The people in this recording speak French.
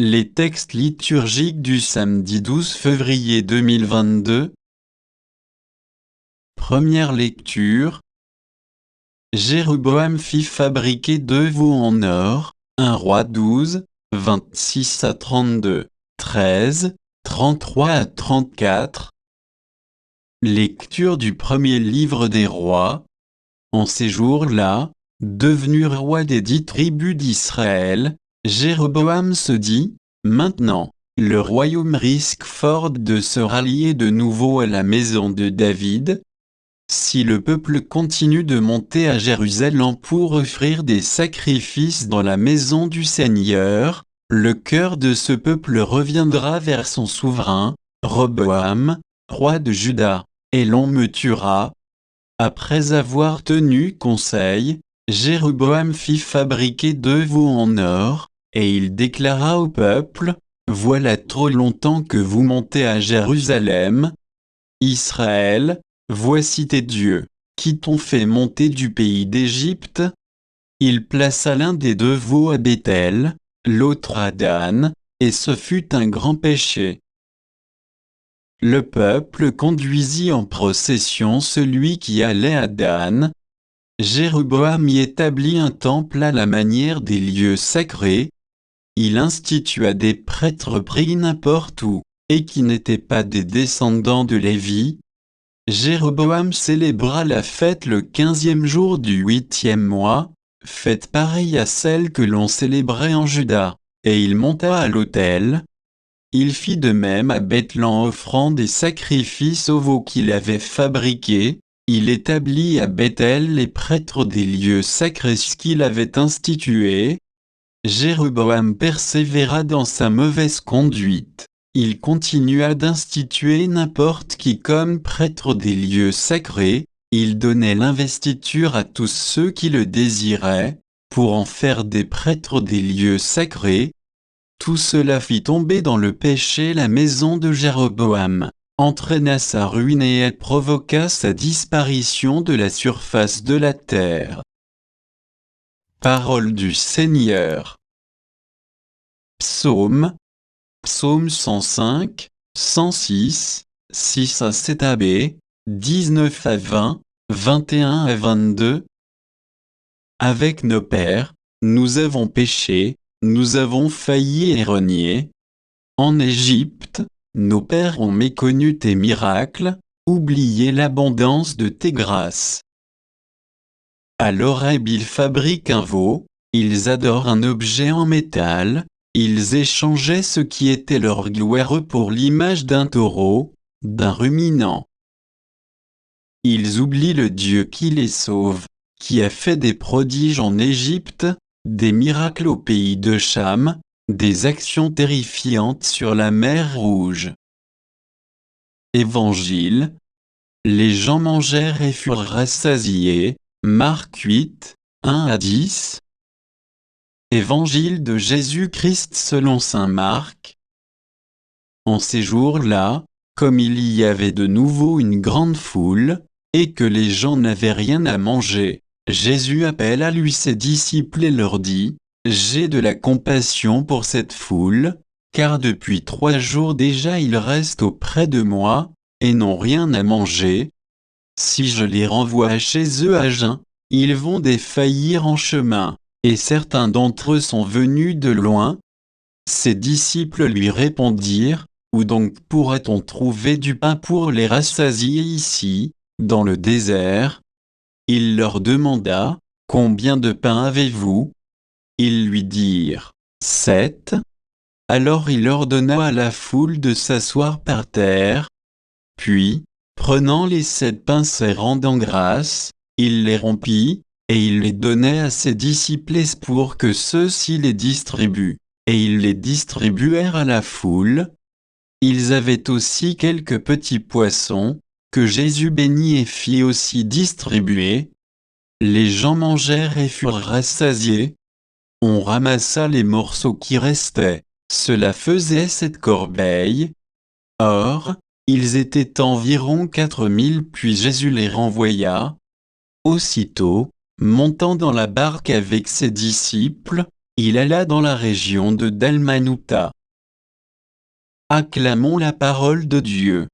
Les textes liturgiques du samedi 12 février 2022. Première lecture. Jéroboam fit fabriquer 2 veaux en or, 1 Roi 12, 26 à 32, 13, 33 à 34. Lecture du premier livre des rois. En ces jours-là, devenu roi des 10 tribus d'Israël, Jéroboam se dit, « Maintenant, le royaume risque fort de se rallier de nouveau à la maison de David. Si le peuple continue de monter à Jérusalem pour offrir des sacrifices dans la maison du Seigneur, le cœur de ce peuple reviendra vers son souverain, Roboam, roi de Juda, et l'on me tuera. » Après avoir tenu conseil, Jéroboam fit fabriquer 2 veaux en or, et il déclara au peuple, « Voilà trop longtemps que vous montez à Jérusalem. Israël, voici tes dieux, qui t'ont fait monter du pays d'Égypte. » Il plaça l'un des 2 veaux à Béthel, l'autre à Dan, et ce fut un grand péché. Le peuple conduisit en procession celui qui allait à Dan. Jéroboam y établit un temple à la manière des lieux sacrés. Il institua des prêtres pris n'importe où, et qui n'étaient pas des descendants de Lévi. Jéroboam célébra la fête le 15e jour du 8e mois, fête pareille à celle que l'on célébrait en Juda, et il monta à l'autel. Il fit de même à Bethléem, offrant des sacrifices aux veaux qu'il avait fabriqués. Il établit à Béthel les prêtres des lieux sacrés qu'il avait institués. Jéroboam persévéra dans sa mauvaise conduite. Il continua d'instituer n'importe qui comme prêtre des lieux sacrés. Il donnait l'investiture à tous ceux qui le désiraient, pour en faire des prêtres des lieux sacrés. Tout cela fit tomber dans le péché la maison de Jéroboam, entraîna sa ruine et elle provoqua sa disparition de la surface de la terre. Parole du Seigneur. Psaume. Psaume 105, 106, 6 à 7 AB, 19 à 20, 21 à 22. Avec nos pères, nous avons péché, nous avons failli et renié. En Égypte, nos pères ont méconnu tes miracles, oublié l'abondance de tes grâces. À l'Horeb ils fabriquent un veau, ils adorent un objet en métal, ils échangeaient ce qui était leur gloire pour l'image d'un taureau, d'un ruminant. Ils oublient le Dieu qui les sauve, qui a fait des prodiges en Égypte, des miracles au pays de Cham, des actions terrifiantes sur la mer Rouge. Évangile. Les gens mangèrent et furent rassasiés. Marc 8, 1 à 10. Évangile de Jésus-Christ selon saint Marc. En ces jours-là, comme il y avait de nouveau une grande foule, et que les gens n'avaient rien à manger, Jésus appela à lui ses disciples et leur dit, « J'ai de la compassion pour cette foule, car depuis 3 jours déjà ils restent auprès de moi, et n'ont rien à manger. Si je les renvoie chez eux à jeun, ils vont défaillir en chemin, et certains d'entre eux sont venus de loin. » Ses disciples lui répondirent, « Où donc pourra-t-on trouver du pain pour les rassasier ici, dans le désert ?» Il leur demanda, « Combien de pain avez-vous » Ils lui dirent, « 7. » Alors il ordonna à la foule de s'asseoir par terre. Puis, prenant les 7 pains et rendant grâce, il les rompit, et il les donnait à ses disciples pour que ceux-ci les distribuent. Et ils les distribuèrent à la foule. Ils avaient aussi quelques petits poissons, que Jésus bénit et fit aussi distribuer. Les gens mangèrent et furent rassasiés. On ramassa les morceaux qui restaient, cela faisait 7 corbeilles. Or, ils étaient environ 4000, puis Jésus les renvoya. Aussitôt, montant dans la barque avec ses disciples, Il alla dans la région de Dalmanuta. Acclamons la parole de Dieu.